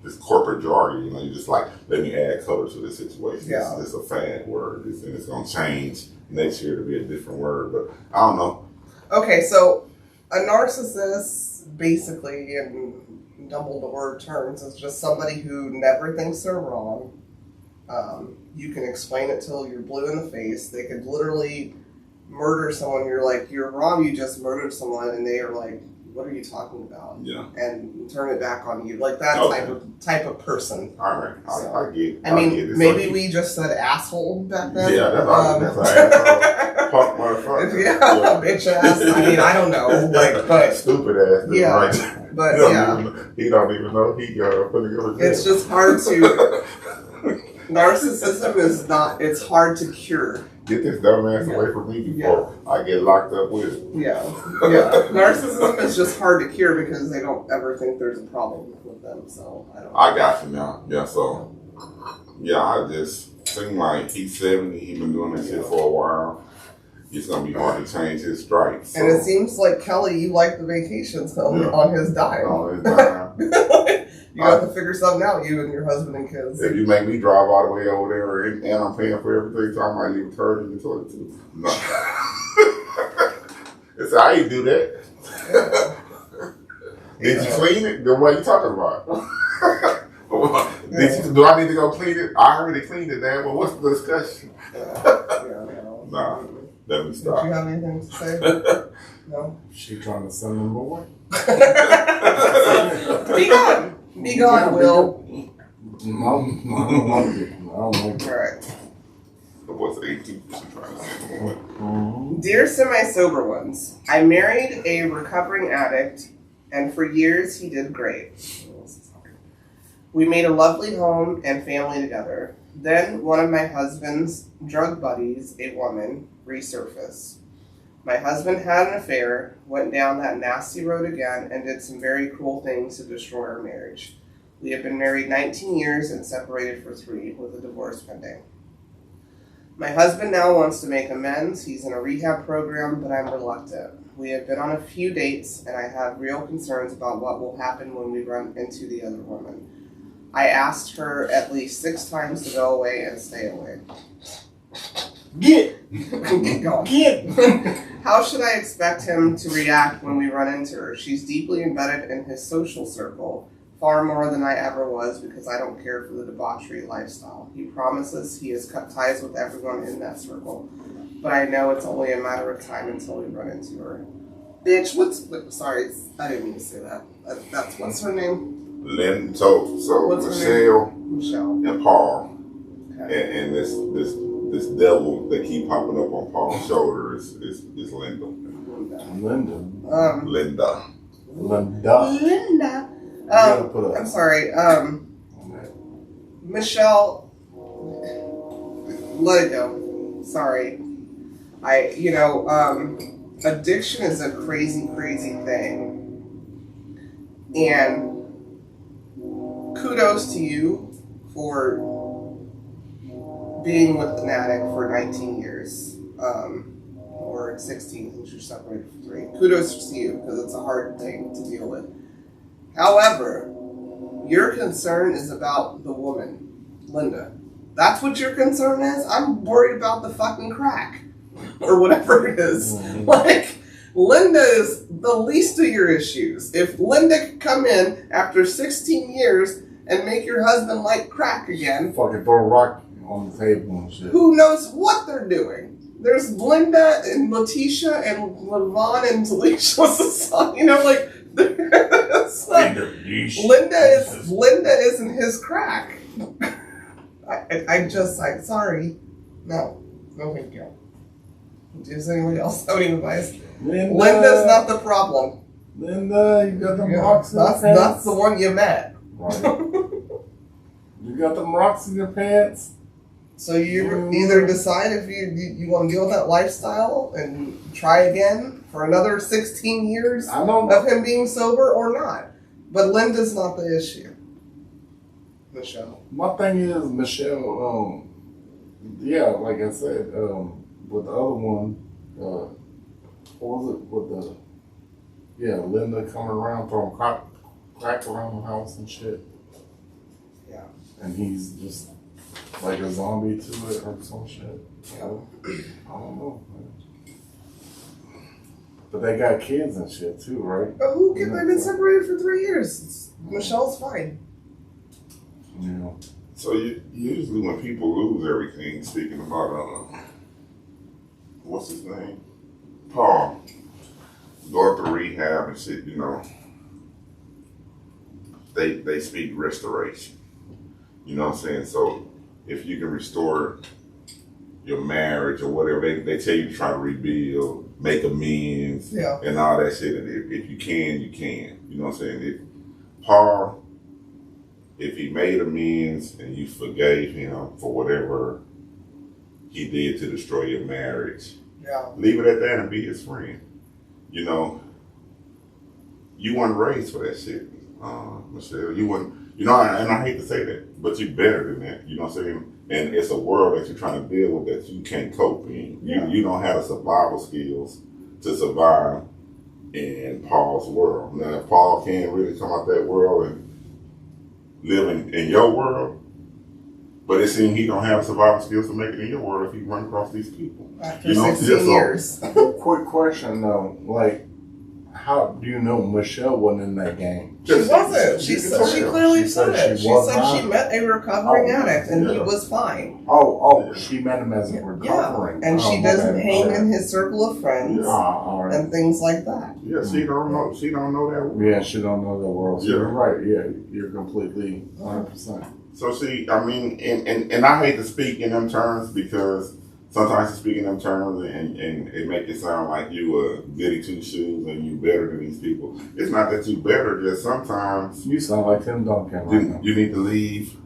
This corporate jargon, you know, you just like, let me add color to this situation. Yeah. It's a fad word, and it's going to change next year to be a different word, but I don't know. Okay, so a narcissist, basically, in Dumbledore terms, is just somebody who never thinks they're wrong. You can explain it till you're blue in the face. They could literally murder someone. You're like, you're wrong, you just murdered someone, and they are like, what are you talking about? Yeah. And turn it back on you. Like that type of person. All right. I get it. I mean, maybe we just said asshole back then. Yeah, that's asshole. Punk motherfucker. Yeah, bitch ass. I mean, I don't know. But stupid ass. Yeah. Right. But he don't even know he putting it. It's just hard to. Narcissism is not. It's hard to cure. Get this dumb ass away from me before I get locked up with it. Yeah. Narcissism is just hard to cure because they don't ever think there's a problem with them. So I don't. I got you now. Yeah. So I just seem like he's 70. He's been doing this shit for a while. It's gonna be hard to change his stripes. So. And it seems like Kelly, you like the vacations on his dime. On his dime. You have to figure something out, you and your husband and kids. If you make me drive all the way over there and I'm paying for everything, so I might leave a turd in the toilet too. No. I ain't do that. Did you clean it? Then what are you talking about? Do I need to go clean it? I already cleaned it, man. Well, what's the discussion? Nah, let me stop. Did you have anything to say? No? She trying to send them away? Be gone! Be gone, Will. No, I don't like it. All right. What's 18? Dear semi-sober ones, I married a recovering addict, and for years he did great. We made a lovely home and family together. Then one of my husband's drug buddies, a woman, resurfaced. My husband had an affair, went down that nasty road again, and did some very cruel things to destroy our marriage. We have been married 19 years and separated for 3, with a divorce pending. My husband now wants to make amends. He's in a rehab program, but I'm reluctant. We have been on a few dates, and I have real concerns about what will happen when we run into the other woman. I asked her at least 6 times to go away and stay away. Get going. Get. How should I expect him to react when we run into her? She's deeply embedded in his social circle, far more than I ever was, because I don't care for the debauchery lifestyle. He promises he has cut ties with everyone in that circle, but I know it's only a matter of time until we run into her. Bitch, sorry, I didn't mean to say that. That's what's her name? Lynn. So what's Michelle name? and Paul, okay. and this devil that keep popping up on Paul's shoulder is Linda. Linda. I'm sorry. Michelle, let it go. Sorry. Addiction is a crazy, crazy thing. And kudos to you for being with an addict for 19 years, or 16 since you're separated for 3. Kudos to you, because it's a hard thing to deal with. However, your concern is about the woman, Linda. That's what your concern is? I'm worried about the fucking crack, or whatever it is. Like, Linda is the least of your issues. If Linda could come in after 16 years and make your husband like crack again, fucking throw a rock on the table and shit. Who knows what they're doing? There's Linda and Letitia and Levon and Talisha. What's the song? You know, like it's not, Linda isn't his crack. Sorry. No thank you. Does anybody else have any advice? Linda's not the problem. Linda, you got them rocks in your pants. That's the one you met. Right. You got them rocks in your pants. So you either decide if you want to deal with that lifestyle and try again for another 16 years of him being sober or not. But Linda's not the issue. Michelle. My thing is, Michelle, yeah, like I said, with the other one, what was it with Linda coming around throwing crack around the house and shit. Yeah. And he's just like a zombie to it or some shit. Yeah. I don't know, man. But they got kids and shit too, right? But who can? They've been separated for 3 years. Michelle's fine. Yeah. So usually when people lose everything, speaking about what's his name, Paul, go up to rehab and shit, you know, they speak restoration. You know what I'm saying? So if you can restore your marriage or whatever, they tell you to try to rebuild, make amends, Yeah. and all that shit. And if you can, you can. You know what I'm saying? Paul, if he made amends and you forgave him for whatever he did to destroy your marriage, Yeah. leave it at that and be his friend. You know, you weren't raised for that shit, Michelle. You weren't, you know, and I hate to say that, but you're better than that. You know what I'm saying? And it's a world that you're trying to deal with that you can't cope in. You don't have the survival skills to survive in Paul's world. Now, if Paul can't really come out that world and live in your world, but it seems he don't have survival skills to make it in your world if he run across these people. After 16 years. Quick question though, like, how do you know Michelle wasn't in that game? She wasn't. She clearly said it. She said she met a recovering addict and he was fine. She met him as a recovering. Yeah. And she doesn't hang in his circle of friends and things like that. Yeah, she don't know. She don't know that world. Yeah, she don't know that world. So you're right. Yeah, you're completely 100%. So see, I mean, and I hate to speak in them terms because sometimes you speak in them terms and it make it sound like you a goody two shoes and you better than these people. It's not that you better, just sometimes you sound like Tim Duncan right now. You need to leave.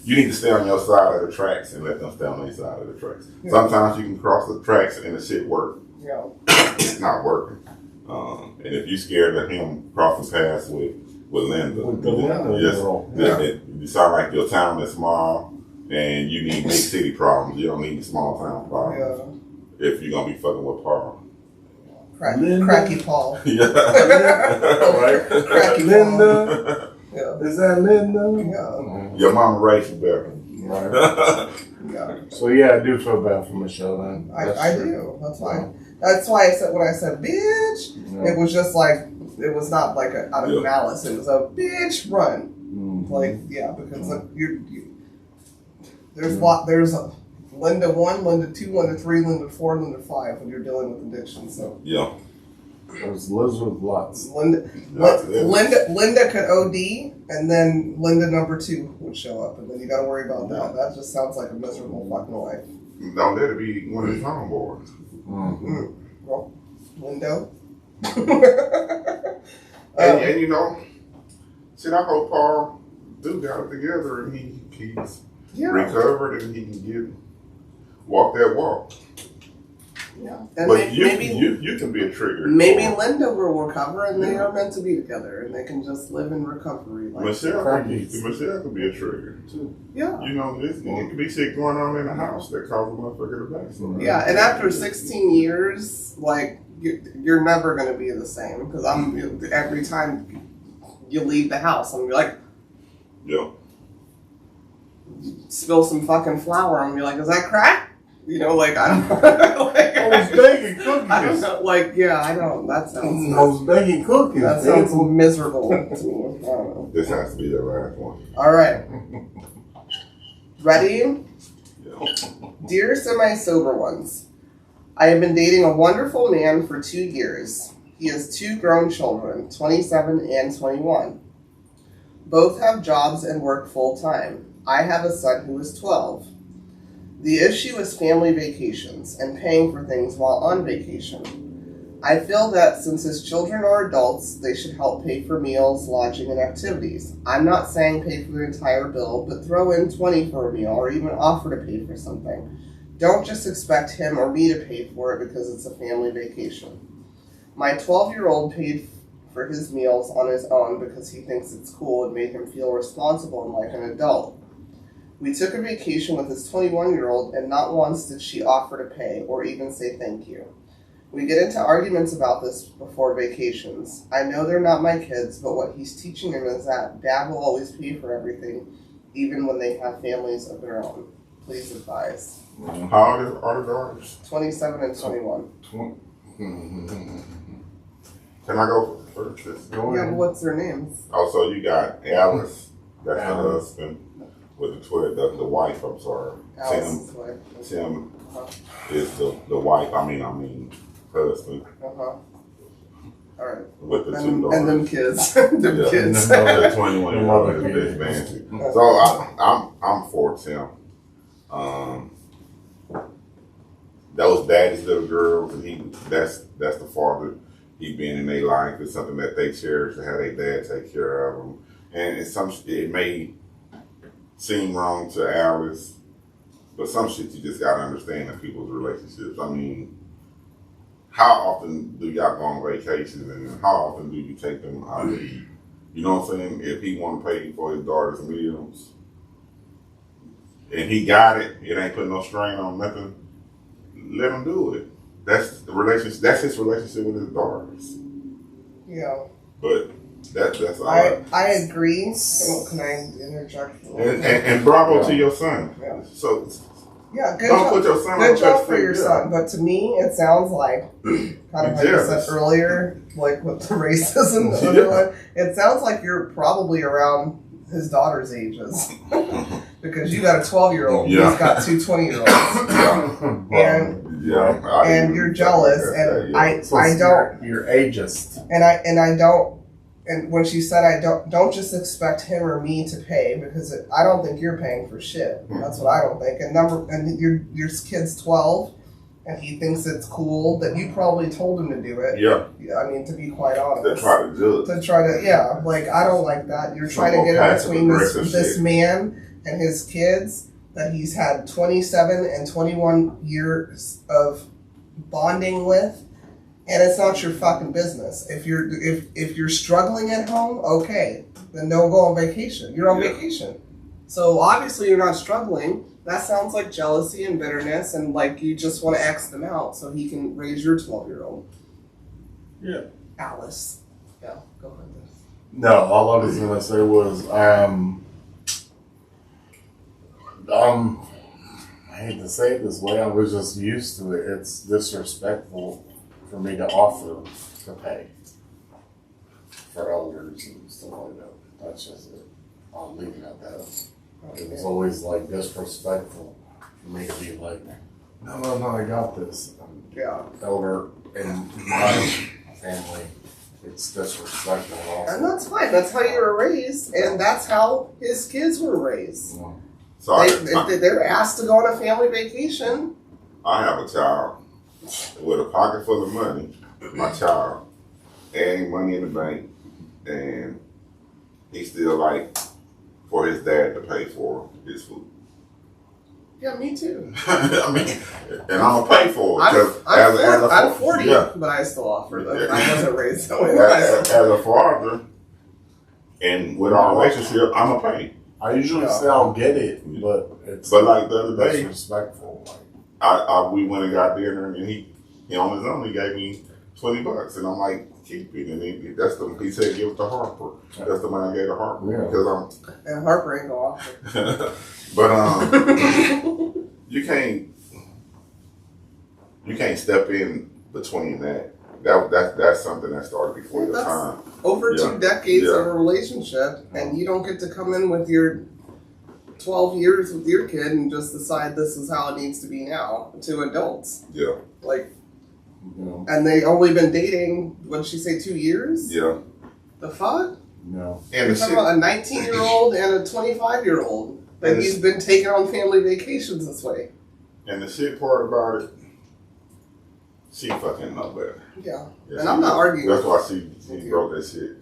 You need to stay on your side of the tracks and let them stay on their side of the tracks. Yeah. Sometimes you can cross the tracks and the shit work. Yeah. It's not working. And if you're scared of him crossing paths with Linda, you sound like your town is small and you need big city problems. You don't need small town problems. Yeah. If you're gonna be fucking with Paul. Cracky Paul. Yeah. Right. Cracky Linda. Yeah. Is that Linda? Yeah. Your mama raised you better. Right. Yeah. So yeah, I do feel bad for Michelle then. I do. That's why. That's why I said when I said bitch, it was just like it was not like out of malice. It was a bitch run. Mm-hmm. Like because there's a Linda 1, Linda 2, Linda 3, Linda 4, Linda 5 when you're dealing with addiction. So there's lives with lots. Linda could OD, and then Linda number 2 would show up, and then you got to worry about that. That just sounds like a miserable fucking life. Don't let it be one of his homeboys. Mm-hmm. Well, window. and you know, see, I hope Paul do got it together and he's recovered and he can walk that walk. Yeah, and but you can be a trigger. Maybe Linda will recover and they are meant to be together and they can just live in recovery. Like Michelle can be a trigger too. Yeah, you know, it can be shit going on in the house that causes a motherfucker to back. Yeah, and after 16 years, like you're never going to be the same because every time you leave the house, I'm like, spill some fucking flour and be like, is that crack? You know, like I don't know. I was baking cookies. I don't know. Like, I don't. That sounds. I was baking cookies. That sounds miserable to me. I don't know. This has to be the last one. All right. Ready? Yeah. Dear semi-sober ones, I have been dating a wonderful man for 2 years. He has 2 grown children, 27 and 21. Both have jobs and work full-time. I have a son who is 12. The issue is family vacations and paying for things while on vacation. I feel that since his children are adults, they should help pay for meals, lodging, and activities. I'm not saying pay for the entire bill, but throw in $20 for a meal or even offer to pay for something. Don't just expect him or me to pay for it because it's a family vacation. My 12-year-old paid for his meals on his own because he thinks it's cool and made him feel responsible and like an adult. We took a vacation with his 21-year-old and not once did she offer to pay or even say thank you. We get into arguments about this before vacations. I know they're not my kids, but what he's teaching them is that Dad will always pay for everything, even when they have families of their own. Please advise. How old are the daughters? 27 and 21. Can I go first? Yeah, but what's their names? Oh, so you got Alice, that's the husband, with the wife, I'm sorry. Alice's wife. Tim is the wife, I mean husband. All right. With the 2 daughters. And them kids. them kids. The 21-year-old is a bit fancy. So I'm for Tim. Those daddy's little girls, and that's the father. He been in their life. It's something that they cherish to have their dad take care of them. And it may seem wrong to Alice, but some shit you just gotta understand in people's relationships. I mean, how often do y'all go on vacations, and how often do you take them out to eat? You know what I'm saying? If he want to pay for his daughter's meals, and he got it, it ain't putting no strain on nothing, let him do it. That's the relationship. That's his relationship with his daughters. Yeah. But that's all. I agree. Can I interject? And bravo to your son. Yeah. So yeah, good don't job. put your son Good on job for that your thing, son. But to me, it sounds like kind of like you said earlier, like with the racism. It sounds like you're probably around his daughter's ages. Because you got a 12-year-old, he's got 2 20-year-olds. And you're jealous, and I don't. You're ageist. And I don't. And when she said don't just expect him or me to pay because I don't think you're paying for shit. That's what I don't think. And your kid's 12, and he thinks it's cool that you probably told him to do it. Yeah. I mean, to be quite honest. To try to do it. Like I don't like that. You're trying to get in between this man and his kids that he's had 27 and 21 years of bonding with, and it's not your fucking business. If you're struggling at home, okay, then don't go on vacation. You're on vacation. So obviously you're not struggling. That sounds like jealousy and bitterness, and like you just want to X them out so he can raise your 12-year-old. Yeah. Alice. Yeah, go ahead. No, all I was gonna say was I hate to say it this way, I was just used to it. It's disrespectful for me to offer to pay for elders and stuff like that. That's just it. I'll leave it at that. It was always like disrespectful for me to be like, no, I got this. Elder in my family, it's disrespectful also. And that's fine. That's how you were raised, and that's how his kids were raised. Yeah. So if they're asked to go on a family vacation. I have a child with a pocket full of money. My child adding money in the bank, and he still like for his dad to pay for his food. Yeah, me too. I mean, and I'm gonna pay for it. I'm 40, but I still offer them. I wasn't raised that way. As a father, and with our relationship, I'm gonna pay. I usually say I'll get it, but it's like the other day, disrespectful. We went and got dinner, and he on his own he gave me $20, and I'm like, keep it. And he said give it to Harper. That's the money I gave to Harper because and Harper ain't gonna offer. But you can't step in between that. That's something that started before your time. Over 2 decades of a relationship, and you don't get to come in with your 12 years with your kid and just decide this is how it needs to be now to adults. Yeah. Like, No. and they only been dating, what did she say, 2 years? Yeah. The fuck? No. And You're the talking shit, about a 19-year-old and a 25-year-old that And he's it's- been taking on family vacations this way. and the shit part about it, she fucking know better. Yeah. Yeah, And she I'm not knows. arguing. That's why with she you. broke that shit.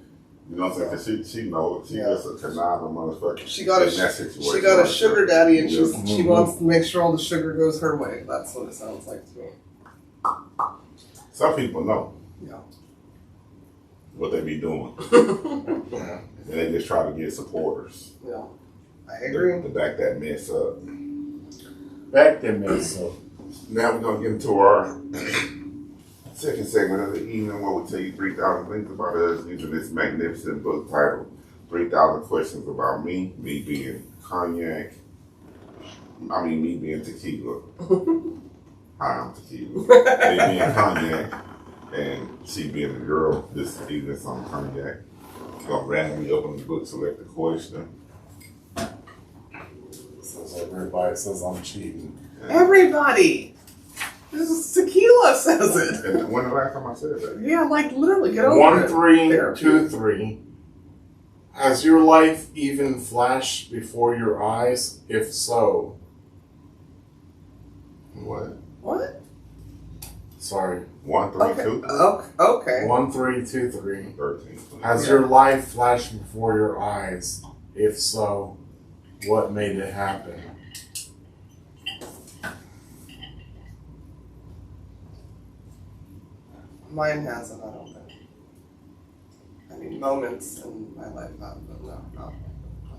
You know what I'm saying? Cause she knows. She Yeah. just a conniving motherfucker. She got in that situation. she got a right sugar there. daddy, and Yeah. she wants to make sure all the sugar goes her way. That's what it sounds like to me. Some people know Yeah. what they be doing, Yeah. and they just try to get supporters Yeah. I agree. to back that mess up. Back then, man. So Now we're gonna get into our second segment of the evening, where we tell you 3,000 things about us using this magnificent book titled 3,000 Questions About Me being Cognac. Me being Tequila. Hi, I'm Tequila. Me being Cognac, and she being the girl. This evening, on Cognac. Gonna randomly open the book, select the question. says everybody says I'm cheating. Everybody! This is Tequila says it. And when the last time I said that? Yeah, like literally, get over it. 1323. Has your life even flashed before your eyes? If so, What? What? sorry. 1, 3, 2, 3? Okay. 1323. 13. Has your life flashed before your eyes? If so, what made it happen? Mine hasn't, I don't think. I mean, moments in my life have, but no.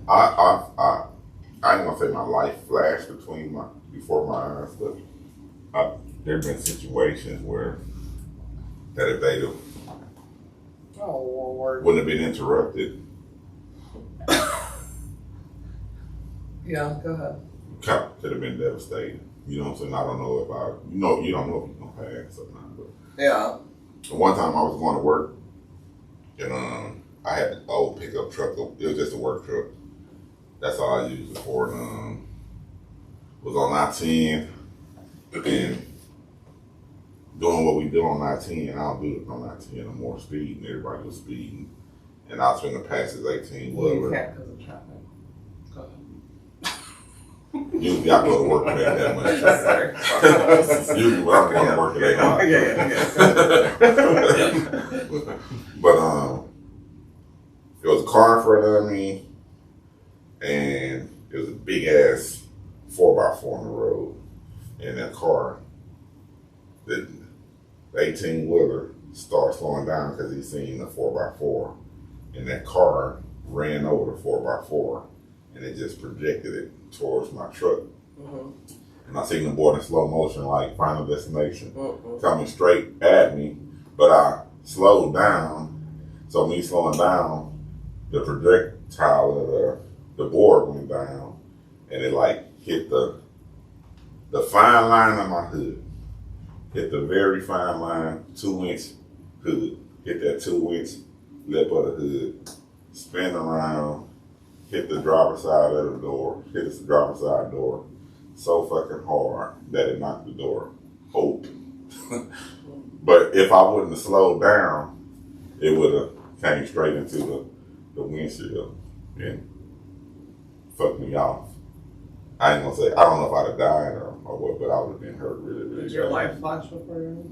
I ain't gonna say my life flashed before my eyes, but there have been situations where that if they'd have Oh, Lord. wouldn't have been interrupted, Yeah, go ahead. could have been devastating. You know what I'm saying? I don't know if you don't know if you're gonna pass or not. But Yeah. one time I was going to work, and I had an old pickup truck. It was just a work truck. That's all I used it for. And, was on I-10 and doing what we do on I-10. I don't do it on I-10 no more. Speeding, everybody was speeding, and I was finna pass his 18 You whatever. can't because of traffic. Go ahead. Usually I go to work with that much. Sorry. Usually when I'm going to work, it ain't hot. Yeah. But it was a car in front of me, and it was a big ass 4x4 on the road. And that car, the 18 wheeler, started slowing down because he seen the 4x4, and that car ran over the 4x4, and it just projected it towards my truck. Mm-hmm. And I seen the board in slow motion, like Final Destination, Mm-hmm. coming straight at me, but I slowed down. So me slowing down, the projectile of the board went down, and it like hit the fine line of my hood. Hit the very fine line, 2-inch hood. Hit that 2-inch lip of the hood, spin around, hit the driver's side of the door, hit the driver's side door so fucking hard that it knocked the door open. But if I wouldn't have slowed down, it would have came straight into the windshield and fucked me off. I ain't gonna say, I don't know if I'd have died or what, but I would have been hurt really, really Did your bad. life flash before your eyes?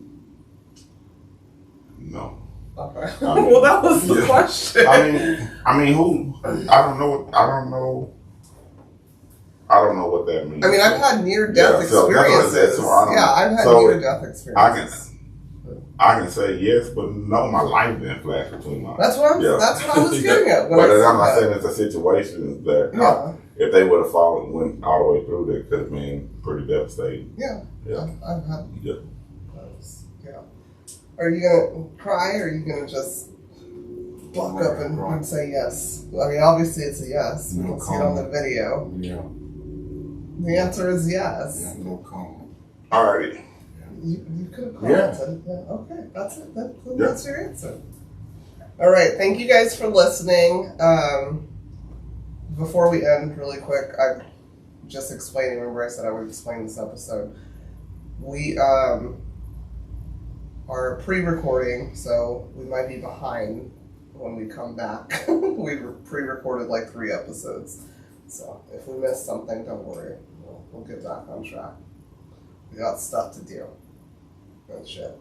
No. Okay. I mean, Well, that was the yeah. question. I mean, who? I don't know what that means. I mean, I've had near-death Yeah, so that's what I said, experiences. so I don't know. I've had So, near-death experiences. I can say yes, but no, my life didn't flash between my eyes. That's what Yeah. I was getting at. When But I I'm not said saying it's a situation that that. if they would have followed, went all the way through, that could have been pretty devastating. Yeah. Yeah. I've had Yeah. those. Yeah. Are you gonna cry, or are you gonna just buck up and say yes? I mean, obviously it's a yes. We can see it on the video. Yeah. The answer is yes. Yeah, no comment. Alrighty. You could have Yeah. commented. Yeah. Okay, that's it. That's your answer. All right. Thank you guys for listening. Before we end, really quick, just explaining, remember I said I would explain this episode. We are pre-recording, so we might be behind when we come back. We pre-recorded like 3 episodes. So if we missed something, don't worry. We'll get back on track. We got stuff to do. And shit.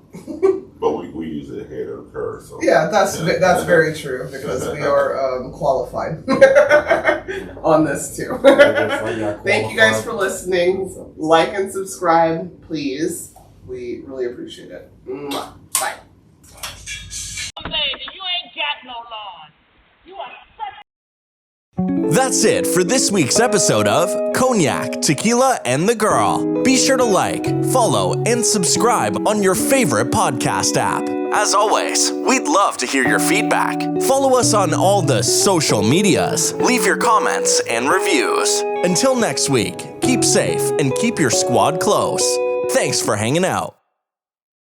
But we usually ahead of the curve. So. Yeah, that's very true because we are qualified on this too. Thank you guys for listening. Like and subscribe, please. We really appreciate it. Mwah. Bye. Lady, you ain't got no lawn. You are such. That's it for this week's episode of Cognac, Tequila, and the Girl. Be sure to like, follow, and subscribe on your favorite podcast app. As always, we'd love to hear your feedback. Follow us on all the social medias. Leave your comments and reviews. Until next week, keep safe and keep your squad close. Thanks for hanging out.